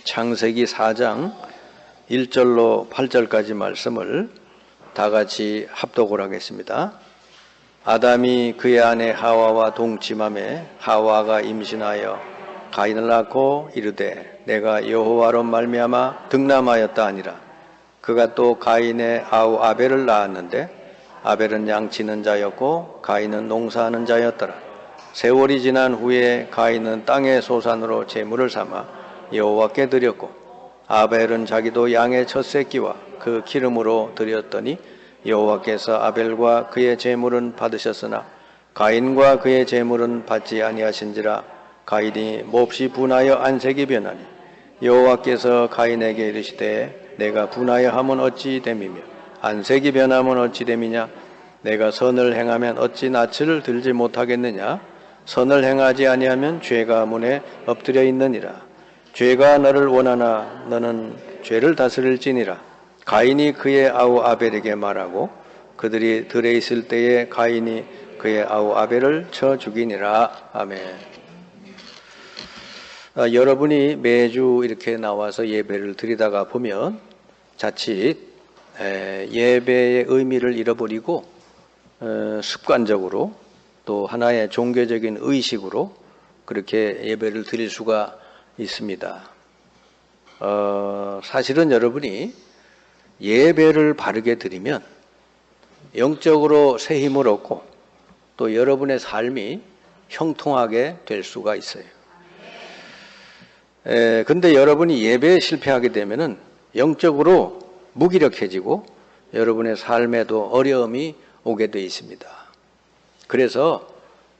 창세기 4장 1절로 8절까지 말씀을 다 같이 합독을 하겠습니다. 아담이 그의 아내 하와와 동침하매 하와가 임신하여 가인을 낳고 이르되 내가 여호와로 말미암아 득남하였다 하니라. 그가 또 가인의 아우 아벨을 낳았는데 아벨은 양치는 자였고 가인은 농사하는 자였더라. 세월이 지난 후에 가인은 땅의 소산으로 제물을 삼아 여호와께 드렸고 아벨은 자기도 양의 첫 새끼와 그 기름으로 드렸더니 여호와께서 아벨과 그의 제물은 받으셨으나 가인과 그의 제물은 받지 아니하신지라. 가인이 몹시 분하여 안색이 변하니 여호와께서 가인에게 이르시되 내가 분하여 하면 어찌 됨이며 안색이 변하면 어찌 됨이냐. 내가 선을 행하면 어찌 낯을 들지 못하겠느냐. 선을 행하지 아니하면 죄가 문에 엎드려 있느니라. 죄가 너를 원하나 너는 죄를 다스릴지니라. 가인이 그의 아우 아벨에게 말하고 그들이 들에 있을 때에 가인이 그의 아우 아벨을 쳐 죽이니라. 아멘. 여러분이 매주 이렇게 나와서 예배를 드리다가 보면 자칫 예배의 의미를 잃어버리고 습관적으로 또 하나의 종교적인 의식으로 그렇게 예배를 드릴 수가 있습니다. 사실은 여러분이 예배를 바르게 드리면 영적으로 새 힘을 얻고 또 여러분의 삶이 형통하게 될 수가 있어요. 근데 여러분이 예배에 실패하게 되면은 영적으로 무기력해지고 여러분의 삶에도 어려움이 오게 되어 있습니다. 그래서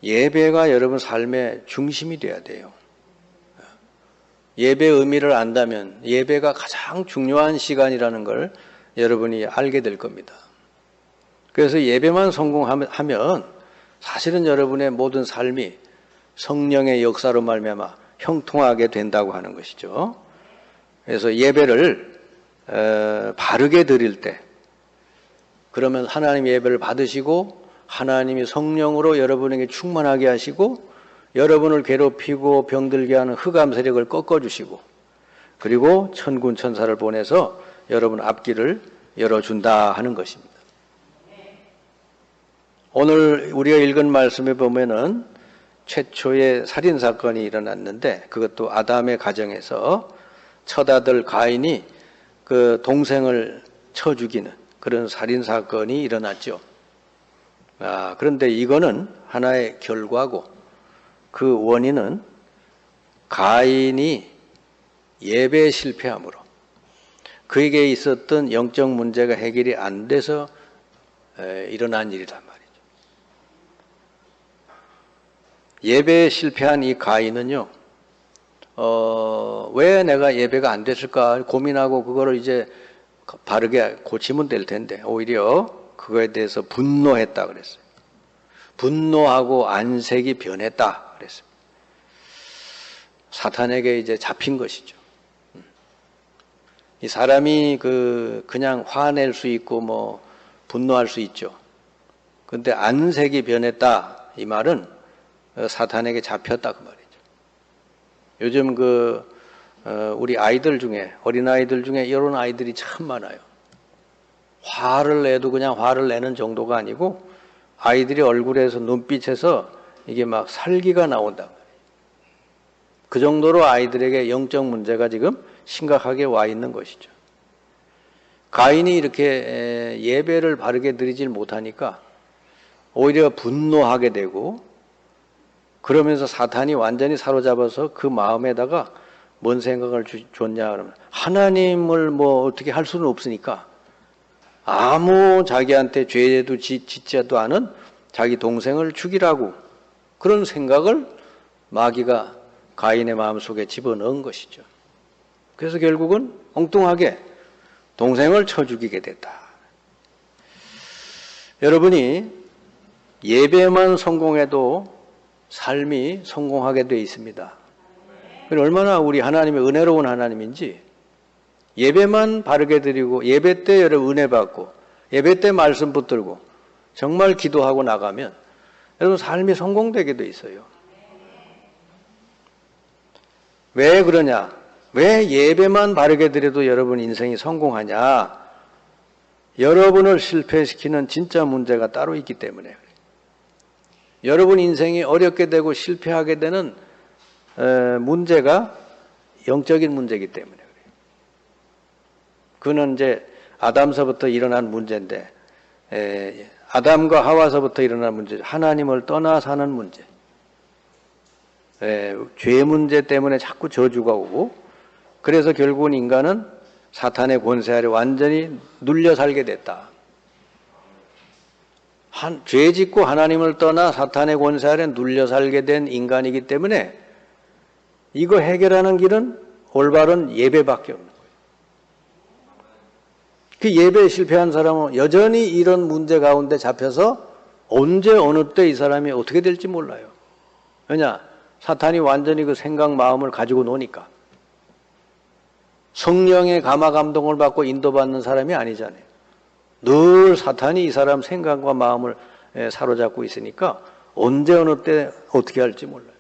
예배가 여러분 삶의 중심이 되어야 돼요. 예배의 의미를 안다면 예배가 가장 중요한 시간이라는 걸 여러분이 알게 될 겁니다. 그래서 예배만 성공하면 사실은 여러분의 모든 삶이 성령의 역사로 말미암아 형통하게 된다고 하는 것이죠. 그래서 예배를 바르게 드릴 때 그러면 하나님의 예배를 받으시고 하나님이 성령으로 여러분에게 충만하게 하시고 여러분을 괴롭히고 병들게 하는 흑암 세력을 꺾어주시고 그리고 천군 천사를 보내서 여러분 앞길을 열어준다 하는 것입니다. 오늘 우리가 읽은 말씀에 보면은 최초의 살인사건이 일어났는데 그것도 아담의 가정에서 첫 아들 가인이 그 동생을 쳐 죽이는 그런 살인사건이 일어났죠. 그런데 이거는 하나의 결과고 그 원인은 가인이 예배에 실패함으로 그에게 있었던 영적 문제가 해결이 안 돼서 일어난 일이란 말이죠. 예배에 실패한 이 가인은요, 왜 내가 예배가 안 됐을까 고민하고 그거를 이제 바르게 고치면 될 텐데 오히려 그거에 대해서 분노했다 그랬어요. 분노하고 안색이 변했다 그랬습니다. 사탄에게 이제 잡힌 것이죠. 이 사람이 그냥 화낼 수 있고 뭐 분노할 수 있죠. 근데 안색이 변했다 이 말은 사탄에게 잡혔다 그 말이죠. 요즘 우리 아이들 중에 어린아이들 중에 이런 아이들이 참 많아요. 화를 내도 그냥 화를 내는 정도가 아니고 아이들이 얼굴에서 눈빛에서 이게 막 살기가 나온다. 그 정도로 아이들에게 영적 문제가 지금 심각하게 와 있는 것이죠. 가인이 이렇게 예배를 바르게 드리질 못하니까 오히려 분노하게 되고 그러면서 사탄이 완전히 사로잡아서 그 마음에다가 뭔 생각을 줬냐 그러면 하나님을 뭐 어떻게 할 수는 없으니까 아무 자기한테 죄도 짓지도 않은 자기 동생을 죽이라고 그런 생각을 마귀가 가인의 마음속에 집어넣은 것이죠. 그래서 결국은 엉뚱하게 동생을 쳐 죽이게 됐다. 여러분이 예배만 성공해도 삶이 성공하게 되어 있습니다. 얼마나 우리 하나님의 은혜로운 하나님인지 예배만 바르게 드리고 예배 때 여러분 은혜 받고 예배 때 말씀 붙들고 정말 기도하고 나가면 여러분 삶이 성공되게 돼 있어요. 왜 그러냐? 왜 예배만 바르게 드려도 여러분 인생이 성공하냐? 여러분을 실패시키는 진짜 문제가 따로 있기 때문에 그래요. 여러분 인생이 어렵게 되고 실패하게 되는 문제가 영적인 문제이기 때문에 그래요. 그는 이제 아담서부터 일어난 문제인데, 아담과 하와서부터 일어난 문제, 하나님을 떠나 사는 문제. 죄 문제 때문에 자꾸 저주가 오고, 그래서 결국은 인간은 사탄의 권세 아래 완전히 눌려 살게 됐다. 죄 짓고 하나님을 떠나 사탄의 권세 아래 눌려 살게 된 인간이기 때문에 이거 해결하는 길은 올바른 예배밖에 없는 거예요. 그 예배에 실패한 사람은 여전히 이런 문제 가운데 잡혀서 언제 어느 때 이 사람이 어떻게 될지 몰라요. 왜냐? 사탄이 완전히 그 생각 마음을 가지고 노니까. 성령의 감화 감동을 받고 인도받는 사람이 아니잖아요. 늘 사탄이 이 사람 생각과 마음을 사로잡고 있으니까 언제 어느 때 어떻게 할지 몰라요.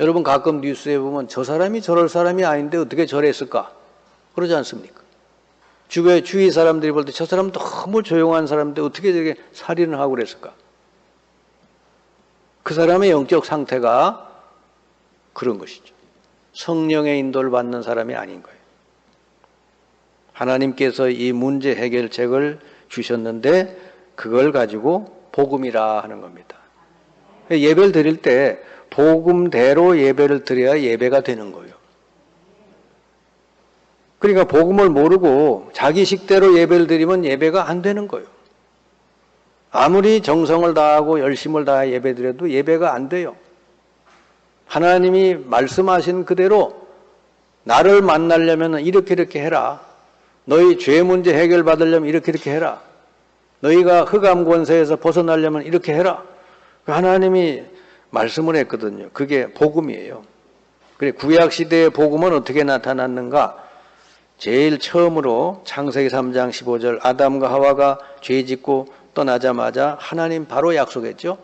여러분 가끔 뉴스에 보면 저 사람이 저럴 사람이 아닌데 어떻게 저랬을까? 그러지 않습니까? 주위 사람들이 볼 때 저 사람 너무 조용한 사람인데 어떻게 저게 살인을 하고 그랬을까? 그 사람의 영적 상태가 그런 것이죠. 성령의 인도를 받는 사람이 아닌 거예요. 하나님께서 이 문제 해결책을 주셨는데 그걸 가지고 복음이라 하는 겁니다. 예배를 드릴 때 복음대로 예배를 드려야 예배가 되는 거예요. 그러니까 복음을 모르고 자기 식대로 예배를 드리면 예배가 안 되는 거예요. 아무리 정성을 다하고 열심을 다해 예배 드려도 예배가 안 돼요. 하나님이 말씀하신 그대로 나를 만나려면 이렇게 해라. 너희 죄 문제 해결받으려면 이렇게 해라. 너희가 흑암 권세에서 벗어나려면 이렇게 해라. 하나님이 말씀을 했거든요. 그게 복음이에요. 그래 구약 시대의 복음은 어떻게 나타났는가? 제일 처음으로 창세기 3장 15절 아담과 하와가 죄 짓고 떠나자마자 하나님 바로 약속했죠.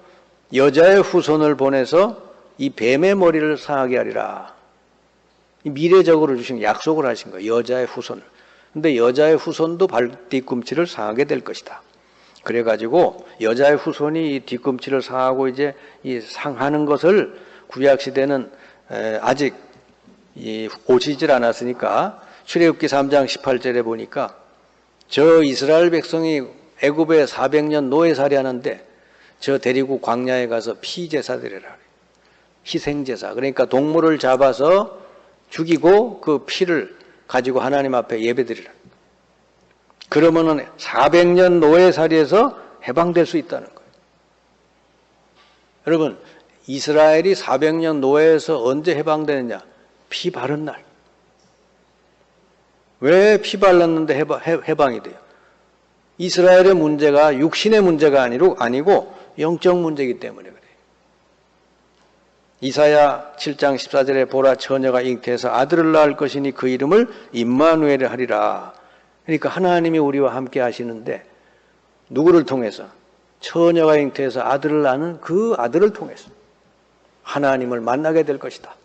여자의 후손을 보내서 이 뱀의 머리를 상하게 하리라. 미래적으로 주신 약속을 하신 거예요. 여자의 후손을. 근데 여자의 후손도 발 뒤꿈치를 상하게 될 것이다. 그래가지고 여자의 후손이 이 뒤꿈치를 상하고 이제 이 상하는 것을 구약 시대는 아직 오시질 않았으니까 출애굽기 3장 18절에 보니까 저 이스라엘 백성이 애굽에 400년 노예살이 하는데 저 데리고 광야에 가서 피제사 드리라. 희생제사. 그러니까 동물을 잡아서 죽이고 그 피를 가지고 하나님 앞에 예배드리라. 그러면은 400년 노예살이에서 해방될 수 있다는 거예요. 여러분, 이스라엘이 400년 노예에서 언제 해방되느냐? 피 바른 날. 왜 피 발랐는데 해방이 돼요? 이스라엘의 문제가 육신의 문제가 아니고 영적 문제이기 때문에 그래요. 이사야 7장 14절에 보라 처녀가 잉태해서 아들을 낳을 것이니 그 이름을 임마누엘을 하리라. 그러니까 하나님이 우리와 함께 하시는데 누구를 통해서? 처녀가 잉태해서 아들을 낳는 그 아들을 통해서 하나님을 만나게 될 것이다.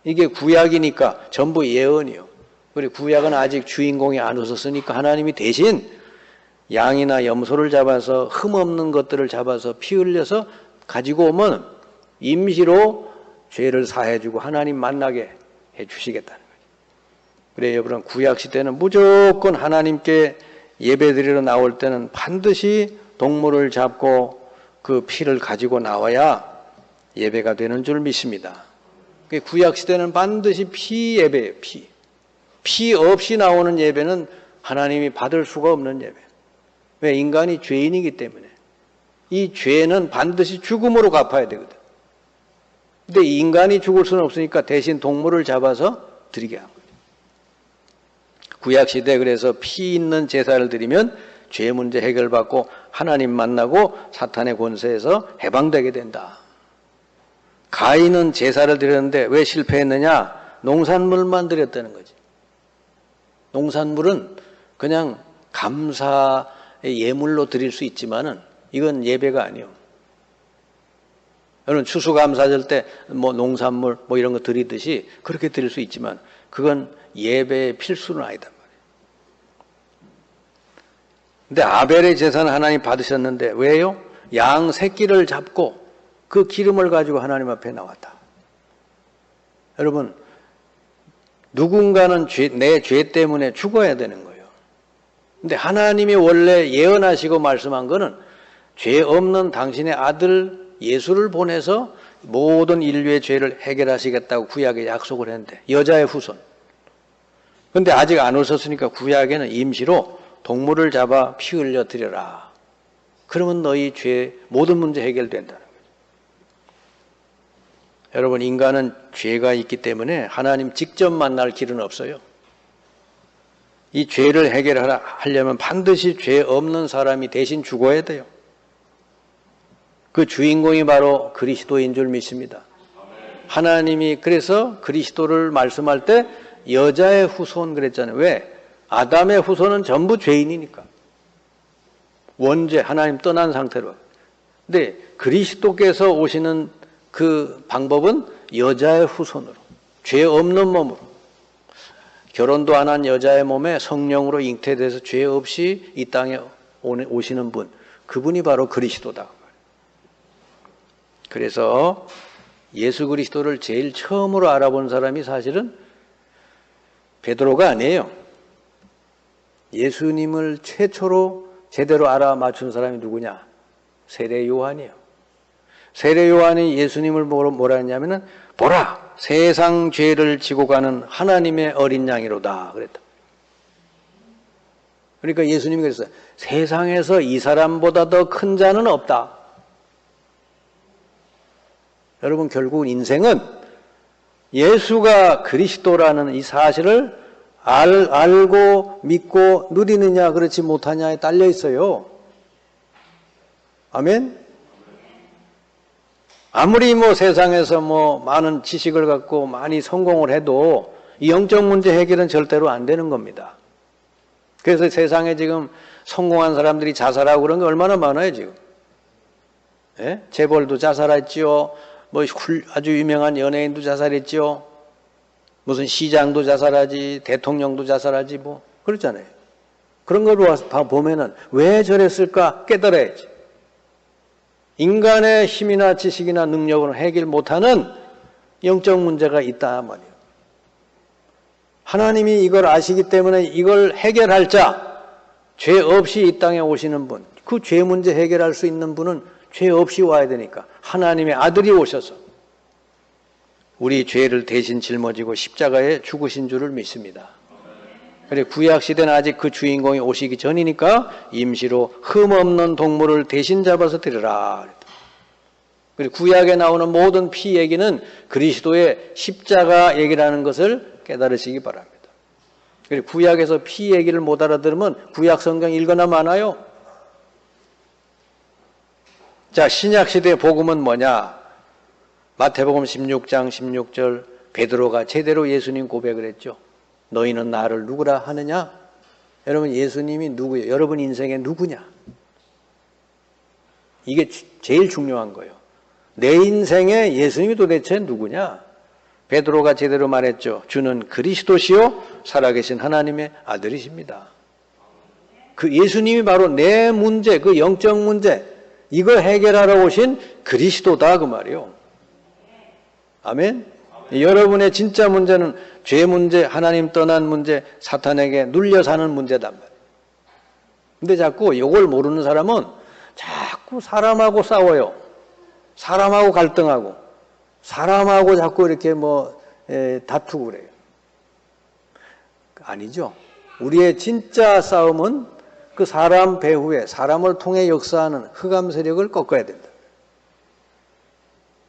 이게 구약이니까 전부 예언이요. 그리고 구약은 아직 주인공이 안 오셨으니까 하나님이 대신 양이나 염소를 잡아서 흠없는 것들을 잡아서 피 흘려서 가지고 오면 임시로 죄를 사해주고 하나님 만나게 해주시겠다는 거죠. 그래 여러분 구약 시대는 무조건 하나님께 예배드리러 나올 때는 반드시 동물을 잡고 그 피를 가지고 나와야 예배가 되는 줄 믿습니다. 구약 시대는 반드시 피 예배예요. 피 없이 나오는 예배는 하나님이 받을 수가 없는 예배. 왜? 인간이 죄인이기 때문에. 이 죄는 반드시 죽음으로 갚아야 되거든. 근데 인간이 죽을 수는 없으니까 대신 동물을 잡아서 드리게 한 거예요. 구약시대 그래서 피 있는 제사를 드리면 죄 문제 해결받고 하나님 만나고 사탄의 권세에서 해방되게 된다. 가인은 제사를 드렸는데 왜 실패했느냐? 농산물만 드렸다는 거지. 농산물은 그냥 감사의 예물로 드릴 수 있지만은 이건 예배가 아니요. 여러분 추수감사절 때 뭐 농산물 뭐 이런 거 드리듯이 그렇게 드릴 수 있지만 그건 예배의 필수는 아니다 말이에요. 근데 아벨의 제사는 하나님 받으셨는데 왜요? 양 새끼를 잡고 그 기름을 가지고 하나님 앞에 나왔다. 여러분 누군가는 내 죄 때문에 죽어야 되는 거예요. 근데 하나님이 원래 예언하시고 말씀한 거는 죄 없는 당신의 아들 예수를 보내서 모든 인류의 죄를 해결하시겠다고 구약에 약속을 했는데 여자의 후손. 근데 아직 안 오셨으니까 구약에는 임시로 동물을 잡아 피 흘려 드려라. 그러면 너희 죄 모든 문제 해결된다는 거죠. 여러분 인간은 죄가 있기 때문에 하나님 직접 만날 길은 없어요. 이 죄를 해결하려면 반드시 죄 없는 사람이 대신 죽어야 돼요. 그 주인공이 바로 그리스도인 줄 믿습니다. 하나님이 그래서 그리스도를 말씀할 때 여자의 후손 그랬잖아요. 왜? 아담의 후손은 전부 죄인이니까. 원죄, 하나님 떠난 상태로. 근데 그리스도께서 오시는 그 방법은 여자의 후손으로, 죄 없는 몸으로. 결혼도 안 한 여자의 몸에 성령으로 잉태돼서 죄 없이 이 땅에 오시는 분, 그분이 바로 그리스도다. 그래서 예수 그리스도를 제일 처음으로 알아본 사람이 사실은 베드로가 아니에요. 예수님을 최초로 제대로 알아맞춘 사람이 누구냐? 세례 요한이에요. 세례 요한이 예수님을 뭐라 했냐면은 보라! 세상 죄를 지고 가는 하나님의 어린 양이로다 그랬다. 그러니까 예수님이 그랬어요. 세상에서 이 사람보다 더 큰 자는 없다. 여러분 결국 인생은 예수가 그리스도라는 이 사실을 알고 믿고 누리느냐 그렇지 못하냐에 딸려 있어요. 아멘? 아무리 세상에서 많은 지식을 갖고 많이 성공을 해도 이 영적 문제 해결은 절대로 안 되는 겁니다. 그래서 세상에 지금 성공한 사람들이 자살하고 그런 게 얼마나 많아요 지금. 예? 재벌도 자살했지요. 아주 유명한 연예인도 자살했지요. 무슨 시장도 자살하지, 대통령도 자살하지 그렇잖아요. 그런 걸 보면은 왜 저랬을까 깨달아야지. 인간의 힘이나 지식이나 능력으로 해결 못하는 영적 문제가 있다 말이에요. 하나님이 이걸 아시기 때문에 이걸 해결할 자, 죄 없이 이 땅에 오시는 분, 그 죄 문제 해결할 수 있는 분은 죄 없이 와야 되니까 하나님의 아들이 오셔서 우리 죄를 대신 짊어지고 십자가에 죽으신 줄을 믿습니다. 그래 구약 시대는 아직 그 주인공이 오시기 전이니까 임시로 흠없는 동물을 대신 잡아서 드려라. 그리고 구약에 나오는 모든 피 얘기는 그리스도의 십자가 얘기라는 것을 깨달으시기 바랍니다. 그리고 구약에서 피 얘기를 못 알아들으면 구약 성경 읽거나 마나요? 자, 신약 시대의 복음은 뭐냐? 마태복음 16장 16절 베드로가 제대로 예수님 고백을 했죠. 너희는 나를 누구라 하느냐? 여러분 예수님이 누구예요? 여러분 인생에 누구냐? 이게 제일 중요한 거예요. 내 인생에 예수님이 도대체 누구냐? 베드로가 제대로 말했죠. 주는 그리스도시요 살아계신 하나님의 아들이십니다. 그 예수님이 바로 내 문제, 그 영적 문제 이거 해결하러 오신 그리스도다 그 말이요. 아멘? 여러분의 진짜 문제는 죄 문제, 하나님 떠난 문제, 사탄에게 눌려 사는 문제단 말이에요. 근데 자꾸 이걸 모르는 사람은 자꾸 사람하고 싸워요. 사람하고 갈등하고 사람하고 자꾸 이렇게 다투고 그래요. 아니죠. 우리의 진짜 싸움은 그 사람 배후에 사람을 통해 역사하는 흑암 세력을 꺾어야 된다.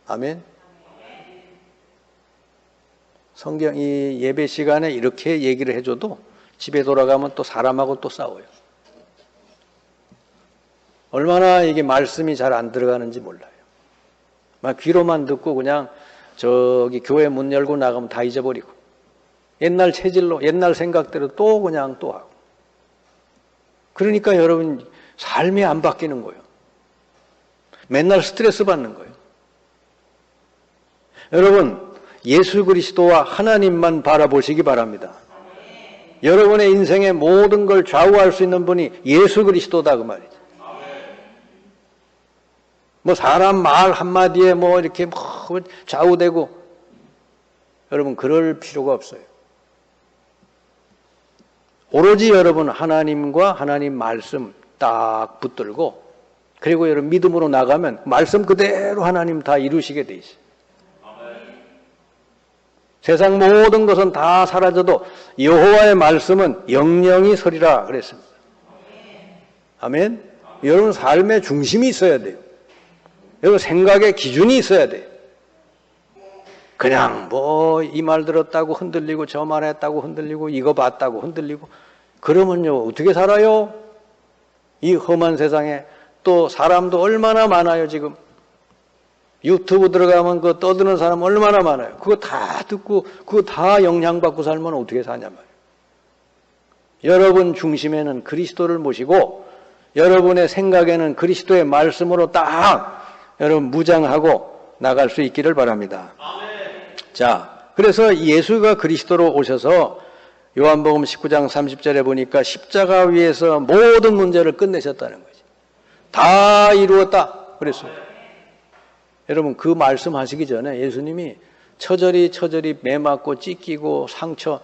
아멘. 성경 이 예배 시간에 이렇게 얘기를 해줘도 집에 돌아가면 또 사람하고 또 싸워요. 얼마나 이게 말씀이 잘 안 들어가는지 몰라요. 막 귀로만 듣고 그냥 저기 교회 문 열고 나가면 다 잊어버리고 옛날 체질로 옛날 생각대로 또 그냥 또 하고 그러니까 여러분 삶이 안 바뀌는 거예요. 맨날 스트레스 받는 거예요. 여러분, 예수 그리스도와 하나님만 바라보시기 바랍니다. 여러분의 인생의 모든 걸 좌우할 수 있는 분이 예수 그리스도다 그 말이죠. 뭐 사람 말 한마디에 뭐 이렇게 뭐 좌우되고, 여러분 그럴 필요가 없어요. 오로지 여러분 하나님과 하나님 말씀 딱 붙들고, 그리고 여러분 믿음으로 나가면 말씀 그대로 하나님 다 이루시게 돼 있어요. 세상 모든 것은 다 사라져도 여호와의 말씀은 영영이 서리라 그랬습니다. 아멘. 여러분 삶의 중심이 있어야 돼요. 여러분 생각의 기준이 있어야 돼요. 그냥 뭐 이 말 들었다고 흔들리고 저 말 했다고 흔들리고 이거 봤다고 흔들리고 그러면요 어떻게 살아요? 이 험한 세상에 또 사람도 얼마나 많아요. 지금 유튜브 들어가면 그 떠드는 사람 얼마나 많아요. 그거 다 듣고 그거 다 영향받고 살면 어떻게 사냐 말이에요. 여러분 중심에는 그리스도를 모시고 여러분의 생각에는 그리스도의 말씀으로 딱 여러분 무장하고 나갈 수 있기를 바랍니다. 자, 그래서 예수가 그리스도로 오셔서 요한복음 19장 30절에 보니까 십자가 위에서 모든 문제를 끝내셨다는 거죠. 다 이루었다 그랬어요. 여러분 그 말씀하시기 전에 예수님이 처절히 매 맞고 찢기고 상처,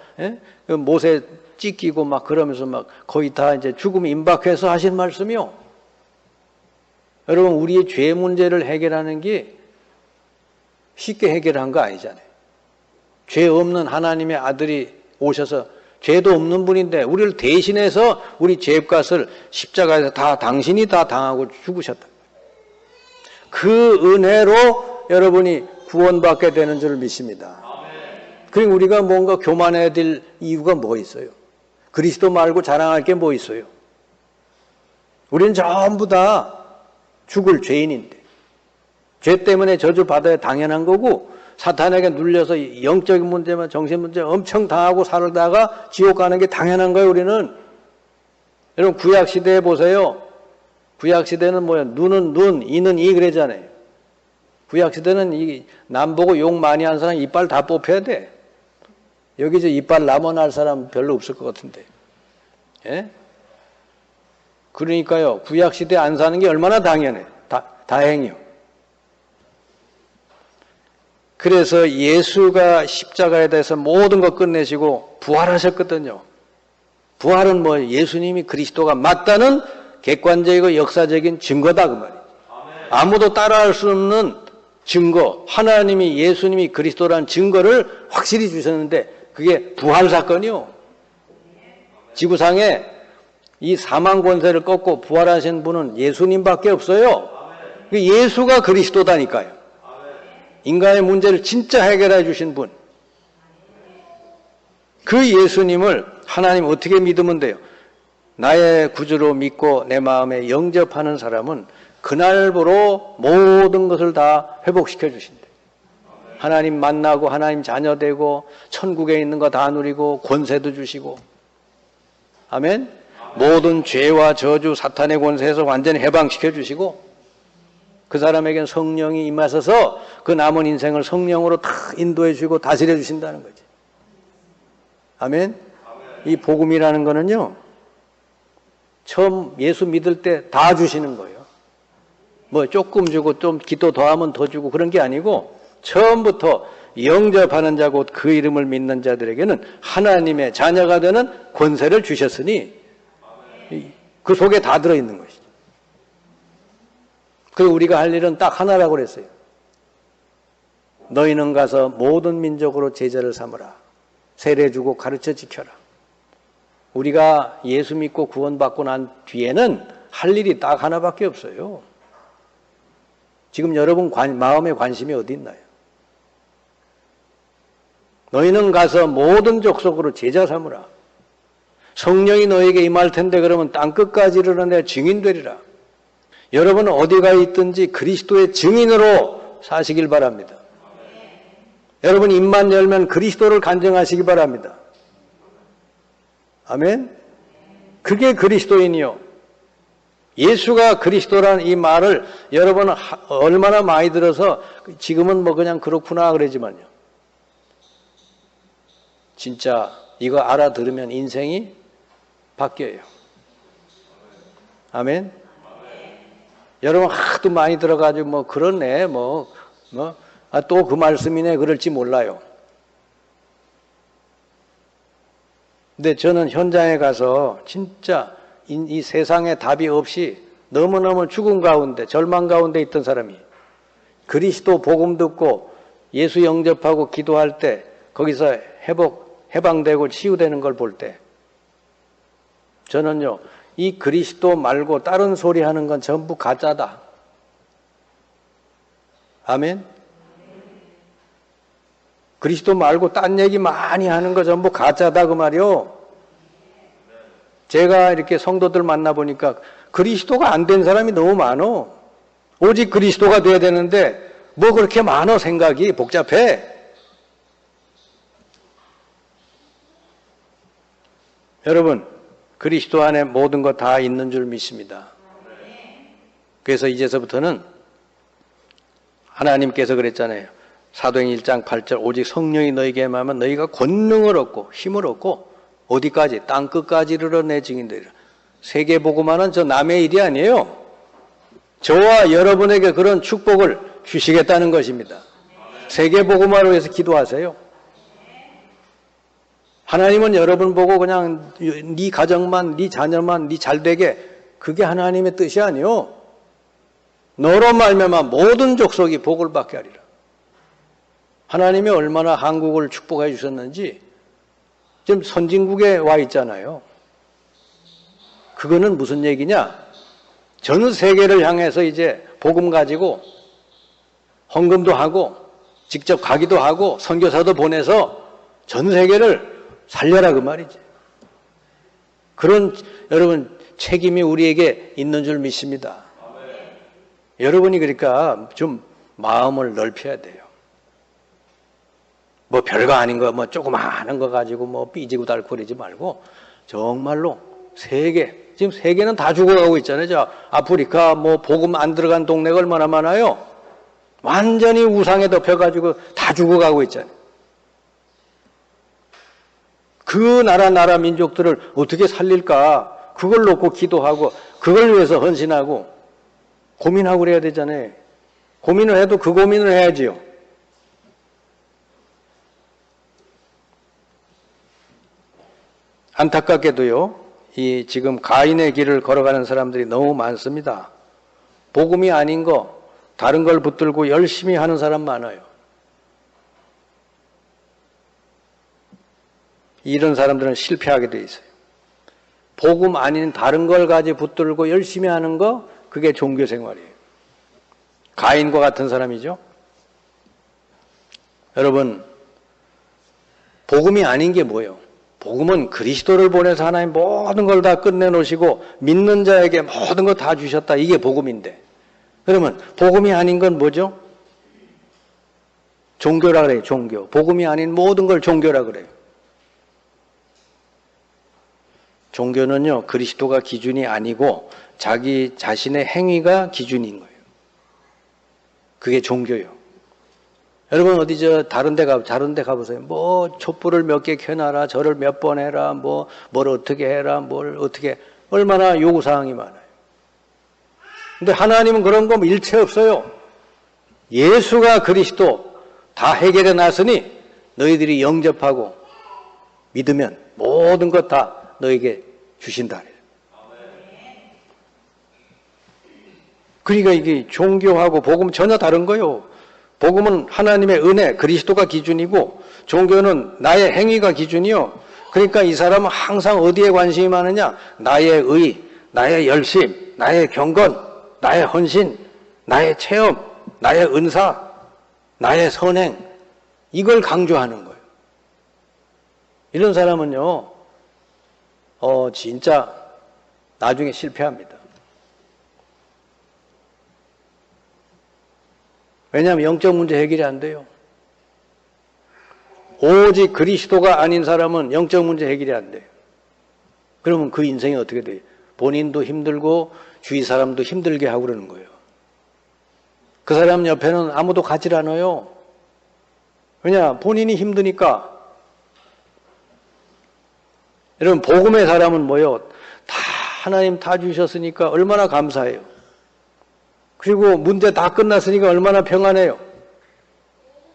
못에 찢기고 막 그러면서 막 거의 다 이제 죽음이 임박해서 하신 말씀이요. 여러분 우리의 죄 문제를 해결하는 게 쉽게 해결한 거 아니잖아요. 죄 없는 하나님의 아들이 오셔서 죄도 없는 분인데 우리를 대신해서 우리 죄값을 십자가에서 다 당신이 다 당하고 죽으셨다. 그 은혜로 여러분이 구원받게 되는 줄 믿습니다. 그리고 우리가 뭔가 교만해야 될 이유가 뭐 있어요? 그리스도 말고 자랑할 게 뭐 있어요? 우리는 전부 다 죽을 죄인인데 죄 때문에 저주받아야 당연한 거고 사탄에게 눌려서 영적인 문제만 정신 문제 엄청 당하고 살다가 지옥 가는 게 당연한 거예요. 우리는. 여러분 구약시대에 보세요. 구약시대는 뭐야? 눈은 눈, 이는 이 그러잖아요. 구약시대는 이 남 보고 욕 많이 한 사람 이빨 다 뽑혀야 돼. 여기 저 이빨 남아날 사람 별로 없을 것 같은데. 예? 그러니까요. 구약시대 안 사는 게 얼마나 당연해. 다행이요. 그래서 예수가 십자가에 대해서 모든 것 끝내시고 부활하셨거든요. 부활은 뭐 예수님이 그리스도가 맞다는 객관적이고 역사적인 증거다 그 말이에요. 아무도 따라할 수 없는 증거, 하나님이 예수님이 그리스도라는 증거를 확실히 주셨는데 그게 부활 사건이요. 지구상에 이 사망 권세를 꺾고 부활하신 분은 예수님밖에 없어요. 예수가 그리스도다니까요. 인간의 문제를 진짜 해결해 주신 분. 그 예수님을 하나님 어떻게 믿으면 돼요? 나의 구주로 믿고 내 마음에 영접하는 사람은 그날부로 모든 것을 다 회복시켜 주신대. 하나님 만나고 하나님 자녀 되고 천국에 있는 거 다 누리고 권세도 주시고. 아멘. 모든 죄와 저주 사탄의 권세에서 완전히 해방시켜 주시고 그 사람에겐 성령이 임하셔서 그 남은 인생을 성령으로 다 인도해 주시고 다스려 주신다는 거지. 아멘. 이 복음이라는 거는요. 처음 예수 믿을 때 다 주시는 거예요. 뭐 조금 주고 좀 기도 더하면 더 주고 그런 게 아니고 처음부터 영접하는 자 곧 그 이름을 믿는 자들에게는 하나님의 자녀가 되는 권세를 주셨으니 그 속에 다 들어있는 것이죠. 그리고 우리가 할 일은 딱 하나라고 그랬어요. 너희는 가서 모든 민족으로 제자를 삼으라. 세례 주고 가르쳐 지켜라. 우리가 예수 믿고 구원받고 난 뒤에는 할 일이 딱 하나밖에 없어요. 지금 여러분 마음의 관심이 어디 있나요? 너희는 가서 모든 족속으로 제자 삼으라. 성령이 너에게 임할 텐데 그러면 땅끝까지 이르러 내 증인 되리라. 여러분은 어디가 있든지 그리스도의 증인으로 사시길 바랍니다. 여러분 입만 열면 그리스도를 간증하시기 바랍니다. 아멘. 그게 그리스도인이요. 예수가 그리스도라는 이 말을 여러분은 얼마나 많이 들어서 지금은 뭐 그냥 그렇구나 그러지만요. 진짜 이거 알아들으면 인생이 바뀌어요. 아멘? 여러분 하도 많이 들어가지고 뭐 그러네 또 그 말씀이네 그럴지 몰라요. 근데 저는 현장에 가서 진짜 이 세상에 답이 없이 너무너무 죽음 가운데 절망 가운데 있던 사람이 그리스도 복음 듣고 예수 영접하고 기도할 때 거기서 해방되고 치유되는 걸 볼 때 저는요 이 그리스도 말고 다른 소리 하는 건 전부 가짜다. 아멘? 그리스도 말고 딴 얘기 많이 하는 거 전부 가짜다 그 말이요. 제가 이렇게 성도들 만나보니까 그리스도가 안 된 사람이 너무 많어. 오직 그리스도가 돼야 되는데 뭐 그렇게 많어 생각이 복잡해. 여러분 그리스도 안에 모든 거 다 있는 줄 믿습니다. 그래서 이제서부터는 하나님께서 그랬잖아요. 사도행 1장 8절 오직 성령이 너희에게 임하면 너희가 권능을 얻고 힘을 얻고 어디까지? 땅끝까지 이르러 내 증인되리라. 세계복음화는 저 남의 일이 아니에요. 저와 여러분에게 그런 축복을 주시겠다는 것입니다. 세계복음화를 위해서 기도하세요. 하나님은 여러분 보고 그냥 네 가정만, 네 자녀만, 네 잘되게 그게 하나님의 뜻이 아니요. 너로 말미암아 모든 족속이 복을 받게 하리라. 하나님이 얼마나 한국을 축복해 주셨는지 지금 선진국에 와 있잖아요. 그거는 무슨 얘기냐? 전 세계를 향해서 이제 복음 가지고 헌금도 하고 직접 가기도 하고 선교사도 보내서 전 세계를 살려라 그 말이지. 그런 여러분 책임이 우리에게 있는 줄 믿습니다. 여러분이 그러니까 좀 마음을 넓혀야 돼요. 뭐 별거 아닌 거, 뭐 조그마한 거 가지고 뭐 삐지고 달고 그러지 말고 정말로 세계, 지금 세계는 다 죽어가고 있잖아요. 저 아프리카 뭐 복음 안 들어간 동네가 얼마나 많아요. 완전히 우상에 덮여가지고 다 죽어가고 있잖아요. 그 나라 민족들을 어떻게 살릴까? 그걸 놓고 기도하고 그걸 위해서 헌신하고 고민하고 그래야 되잖아요. 고민을 해도 그 고민을 해야지요. 안타깝게도요, 이 지금 가인의 길을 걸어가는 사람들이 너무 많습니다. 복음이 아닌 거, 다른 걸 붙들고 열심히 하는 사람 많아요. 이런 사람들은 실패하게 돼 있어요. 복음 아닌 다른 걸 가지고 붙들고 열심히 하는 거, 그게 종교 생활이에요. 가인과 같은 사람이죠. 여러분, 복음이 아닌 게 뭐예요? 복음은 그리스도를 보내서 하나님 모든 걸 다 끝내놓으시고 믿는 자에게 모든 거 다 주셨다. 이게 복음인데. 그러면 복음이 아닌 건 뭐죠? 종교라 그래요. 종교. 복음이 아닌 모든 걸 종교라 그래요. 종교는요, 그리스도가 기준이 아니고 자기 자신의 행위가 기준인 거예요. 그게 종교예요. 여러분 어디 다른 데 가보세요. 뭐 촛불을 몇 개 켜놔라, 절을 몇 번 해라, 뭘 어떻게 해라, 뭘 어떻게, 얼마나 요구사항이 많아요. 근데 하나님은 그런 거 일체 없어요. 예수가 그리스도 다 해결해 놨으니 너희들이 영접하고 믿으면 모든 것 다 너에게 주신다. 그러니까 이게 종교하고 복음 전혀 다른 거예요. 복음은 하나님의 은혜, 그리스도가 기준이고 종교는 나의 행위가 기준이요. 그러니까 이 사람은 항상 어디에 관심이 많으냐? 나의 의, 나의 열심, 나의 경건, 나의 헌신, 나의 체험, 나의 은사, 나의 선행, 이걸 강조하는 거예요. 이런 사람은요, 진짜 나중에 실패합니다. 왜냐하면 영적 문제 해결이 안 돼요. 오직 그리스도가 아닌 사람은 영적 문제 해결이 안 돼요. 그러면 그 인생이 어떻게 돼요? 본인도 힘들고 주위 사람도 힘들게 하고 그러는 거예요. 그 사람 옆에는 아무도 가지 않아요. 왜냐? 본인이 힘드니까. 여러분, 복음의 사람은 뭐요? 다 하나님 다 주셨으니까 얼마나 감사해요. 그리고 문제 다 끝났으니까 얼마나 평안해요.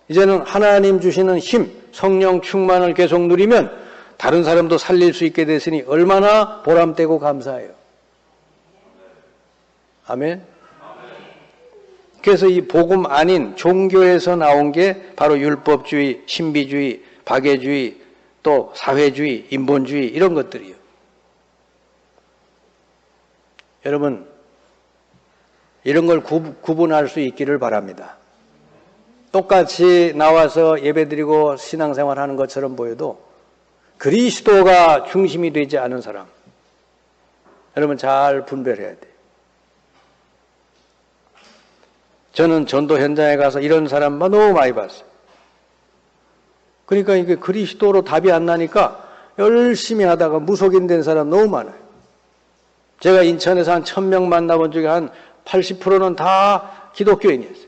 이제는 하나님 주시는 힘, 성령 충만을 계속 누리면 다른 사람도 살릴 수 있게 됐으니 얼마나 보람되고 감사해요. 아멘. 그래서 이 복음 아닌 종교에서 나온 게 바로 율법주의, 신비주의, 박애주의, 또 사회주의, 인본주의 이런 것들이요. 여러분, 이런 걸 구분할 수 있기를 바랍니다. 똑같이 나와서 예배드리고 신앙생활하는 것처럼 보여도 그리스도가 중심이 되지 않은 사람, 여러분 잘 분별해야 돼요. 저는 전도 현장에 가서 이런 사람만 너무 많이 봤어요. 그러니까 이게 그리스도로 답이 안 나니까 열심히 하다가 무속인 된 사람 너무 많아요. 제가 인천에서 한 1000명 만나본 중에 한 80%는 다 기독교인이었어요.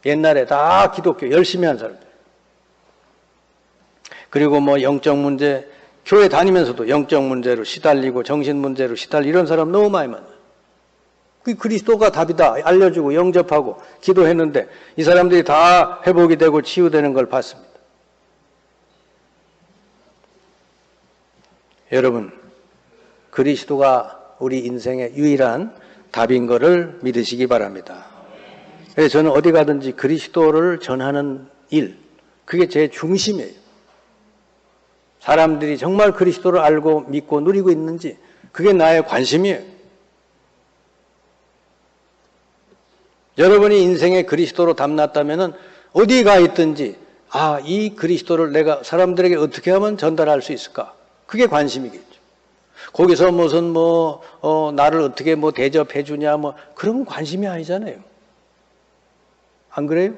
옛날에 다 기독교 열심히 한 사람들. 그리고 뭐 영적 문제, 교회 다니면서도 영적 문제로 시달리고 정신 문제로 시달리고 이런 사람 너무 많이 만나요. 그 그리스도가 답이다 알려주고 영접하고 기도했는데 이 사람들이 다 회복이 되고 치유되는 걸 봤습니다. 여러분, 그리스도가 우리 인생의 유일한 답인 것을 믿으시기 바랍니다. 그래서 저는 어디 가든지 그리스도를 전하는 일, 그게 제 중심이에요. 사람들이 정말 그리스도를 알고 믿고 누리고 있는지 그게 나의 관심이에요. 여러분이 인생에 그리스도로 담났다면 어디 가 있든지 이 그리스도를 내가 사람들에게 어떻게 하면 전달할 수 있을까? 그게 관심이겠죠. 거기서 무슨 나를 어떻게 대접해 주냐 그런 관심이 아니잖아요. 안 그래요?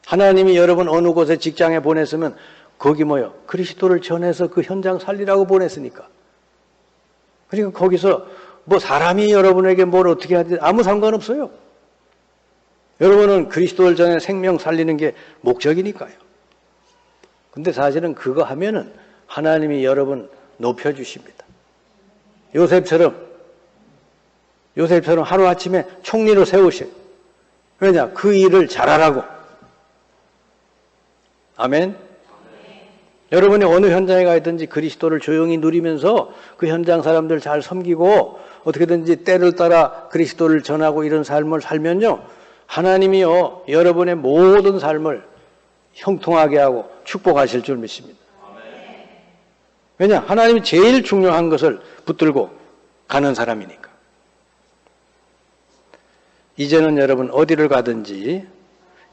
하나님이 여러분 어느 곳에 직장에 보냈으면 거기 그리스도를 전해서 그 현장 살리라고 보냈으니까. 그러니까 거기서 사람이 여러분에게 뭘 어떻게 하든 아무 상관없어요. 여러분은 그리스도를 전해 생명 살리는 게 목적이니까요. 근데 사실은 그거 하면은 하나님이 여러분 높여주십니다. 요셉처럼 하루아침에 총리로 세우셔요. 왜냐? 그 일을 잘하라고. 아멘? 여러분이 어느 현장에 가 있든지 그리스도를 조용히 누리면서 그 현장 사람들 잘 섬기고 어떻게든지 때를 따라 그리스도를 전하고 이런 삶을 살면요. 하나님이요. 여러분의 모든 삶을 형통하게 하고 축복하실 줄 믿습니다. 왜냐? 하나님이 제일 중요한 것을 붙들고 가는 사람이니까. 이제는 여러분 어디를 가든지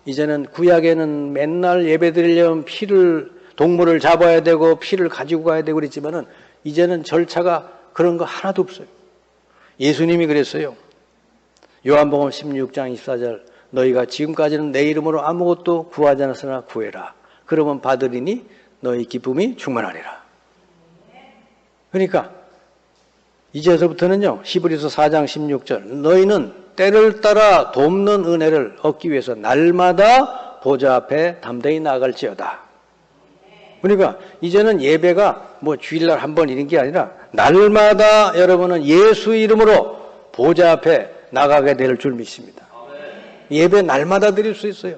이제는 구약에는 맨날 예배드리려면 동물을 잡아야 되고 피를 가지고 가야 되고 그랬지만은 이제는 절차가 그런 거 하나도 없어요. 예수님이 그랬어요. 요한복음 16장 24절 너희가 지금까지는 내 이름으로 아무것도 구하지 않았으나 구해라. 그러면 받으리니 너희 기쁨이 충만하리라. 그러니까 이제서부터는요. 히브리서 4장 16절 너희는 때를 따라 돕는 은혜를 얻기 위해서 날마다 보좌 앞에 담대히 나아갈지어다. 그러니까 이제는 예배가 주일날 한 번 이런 게 아니라 날마다 여러분은 예수 이름으로 보좌 앞에 나가게 될 줄 믿습니다. 예배 날마다 드릴 수 있어요.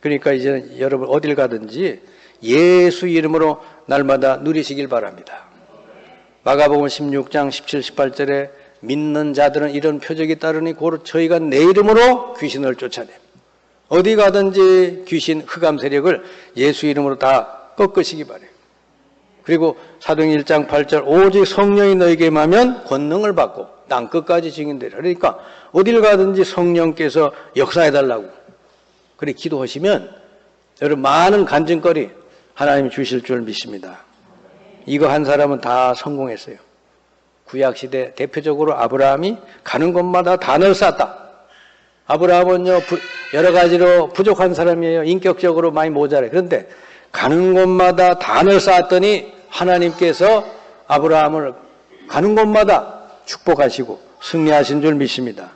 그러니까 이제는 여러분 어딜 가든지 예수 이름으로 날마다 누리시길 바랍니다. 마가복음 16장 17, 18절에 믿는 자들은 이런 표적이 따르니 곧 저희가 내 이름으로 귀신을 쫓아내. 어디 가든지 귀신 흑암 세력을 예수 이름으로 다 꺾으시기 바래요. 그리고 사도행전 1장 8절 오직 성령이 너에게 임하면 권능을 받고 땅 끝까지 증인되리라. 그러니까 어딜 가든지 성령께서 역사해달라고 그렇게 기도하시면 여러분 많은 간증거리 하나님이 주실 줄 믿습니다. 이거 한 사람은 다 성공했어요. 구약시대 대표적으로 아브라함이 가는 곳마다 단을 쌓았다. 아브라함은요 여러 가지로 부족한 사람이에요. 인격적으로 많이 모자라요. 그런데 가는 곳마다 단을 쌓았더니 하나님께서 아브라함을 가는 곳마다 축복하시고 승리하신 줄 믿습니다.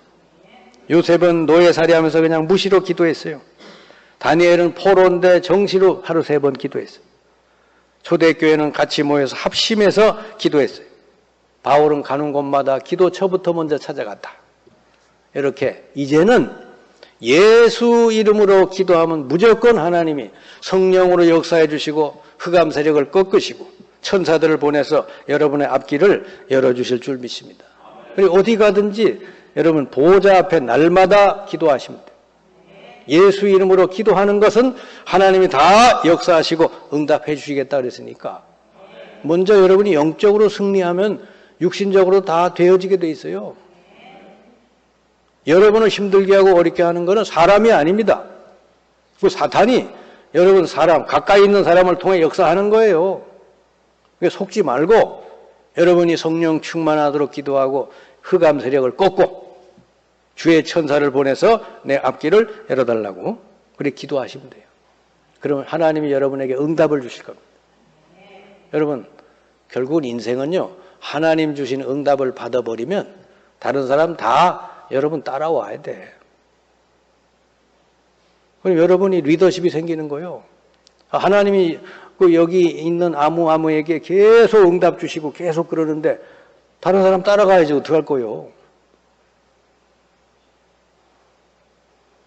요셉은 노예살이하면서 그냥 무시로 기도했어요. 다니엘은 포로인데 정시로 하루 3번 기도했어요. 초대교회는 같이 모여서 합심해서 기도했어요. 바울은 가는 곳마다 기도처부터 먼저 찾아갔다. 이렇게 이제는 예수 이름으로 기도하면 무조건 하나님이 성령으로 역사해 주시고 흑암 세력을 꺾으시고 천사들을 보내서 여러분의 앞길을 열어주실 줄 믿습니다. 그리고 어디 가든지 여러분 보호자 앞에 날마다 기도하시면 돼요. 예수 이름으로 기도하는 것은 하나님이 다 역사하시고 응답해 주시겠다 그랬으니까 먼저 여러분이 영적으로 승리하면 육신적으로 다 되어지게 돼 있어요. 여러분을 힘들게 하고 어렵게 하는 것은 사람이 아닙니다. 그 사탄이 여러분 사람, 가까이 있는 사람을 통해 역사하는 거예요. 속지 말고 여러분이 성령 충만하도록 기도하고 흑암 세력을 꺾고 주의 천사를 보내서 내 앞길을 열어달라고 그렇게 기도하시면 돼요. 그러면 하나님이 여러분에게 응답을 주실 겁니다. 여러분 결국은 인생은요 하나님 주신 응답을 받아버리면 다른 사람 다 여러분 따라와야 돼. 그럼 여러분이 리더십이 생기는 거예요. 하나님이 여기 있는 아무에게 계속 응답 주시고 계속 그러는데 다른 사람 따라가야지 어떡할 거예요.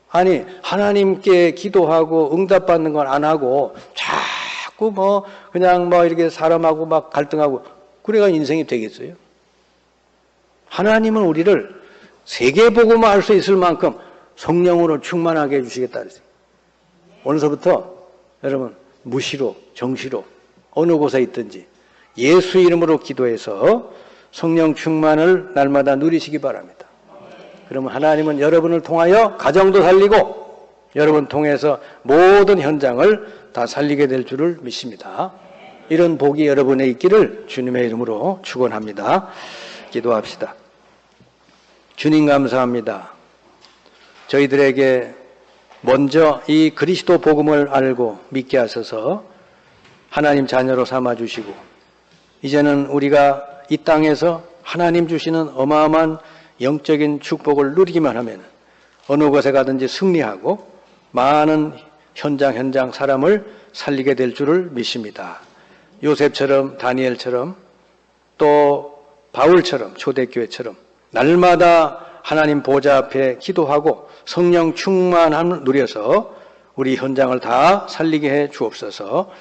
아니 하나님께 기도하고 응답받는 건 안 하고 자꾸 그냥 이렇게 사람하고 막 갈등하고 그래가 인생이 되겠어요? 하나님은 우리를 세계복음화 할 수 있을 만큼 성령으로 충만하게 해주시겠다 그랬어요. 오늘서부터 여러분 무시로 정시로 어느 곳에 있든지 예수 이름으로 기도해서 성령 충만을 날마다 누리시기 바랍니다. 그러면 하나님은 여러분을 통하여 가정도 살리고 여러분 통해서 모든 현장을 다 살리게 될 줄을 믿습니다. 이런 복이 여러분에 있기를 주님의 이름으로 축원합니다. 기도합시다. 주님 감사합니다. 저희들에게 먼저 이 그리스도 복음을 알고 믿게 하셔서 하나님 자녀로 삼아주시고 이제는 우리가 이 땅에서 하나님 주시는 어마어마한 영적인 축복을 누리기만 하면 어느 곳에 가든지 승리하고 많은 현장 사람을 살리게 될 줄을 믿습니다. 요셉처럼 다니엘처럼 또 바울처럼 초대교회처럼 날마다 하나님 보좌 앞에 기도하고 성령 충만함을 누려서 우리 현장을 다 살리게 해 주옵소서.